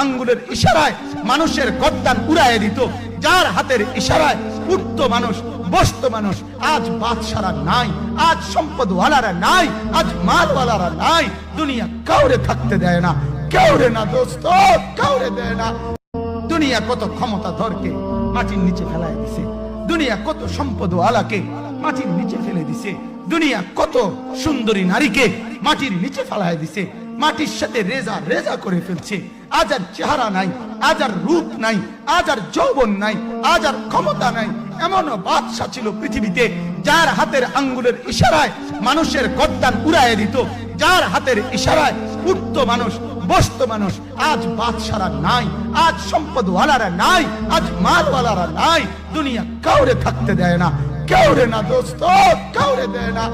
আঙ্গুলের ইশারায় মানুষের গর্দান উড়াইয়া দিত, যার হাতের ইশারায় উঠতো মানুষ, বসতো মানুষ। আজ বাদশারা নাই, আজ সম্পদওয়ালারা নাই, আজ মালওয়ালারা নাই। দুনিয়া কাউরে থাকতে দেয় না, কাউরে না দোস্ত, কাউরে দেয় না। দুনিয়া কত ক্ষমতাধরকে মাটির নিচে ফেলায় দিছে, দুনিয়া কত সম্পদওয়ালাকে মাটির নিচে ফেলে দিছে, দুনিয়া কত সুন্দরী নারীকে মাটির নিচে ফেলায় দিছে, মাটির সাথে রেজা রেজা করে ফেলছে। আজ আর চেহারা নাই, আজ আর রূপ নাই, আজ আর যৌবন নাই, আজ আর ক্ষমতা নাই। এমন বাদশা ছিল পৃথিবীতে, যার হাতের আঙ্গুলের ইশারায় মানুষের গর্দান উড়াইয়া দিত, যার হাতের ইশারায় উঠতো মানুষ, বসতো মানুষ। আজ বাদশারা নাই, আজ সম্পদওয়ালারা নাই, আজ মালওয়ালারা নাই। দুনিয়া কাউরে থাকতে দেয় না, কাউরে না দোস্ত, কাউরে দেয় না।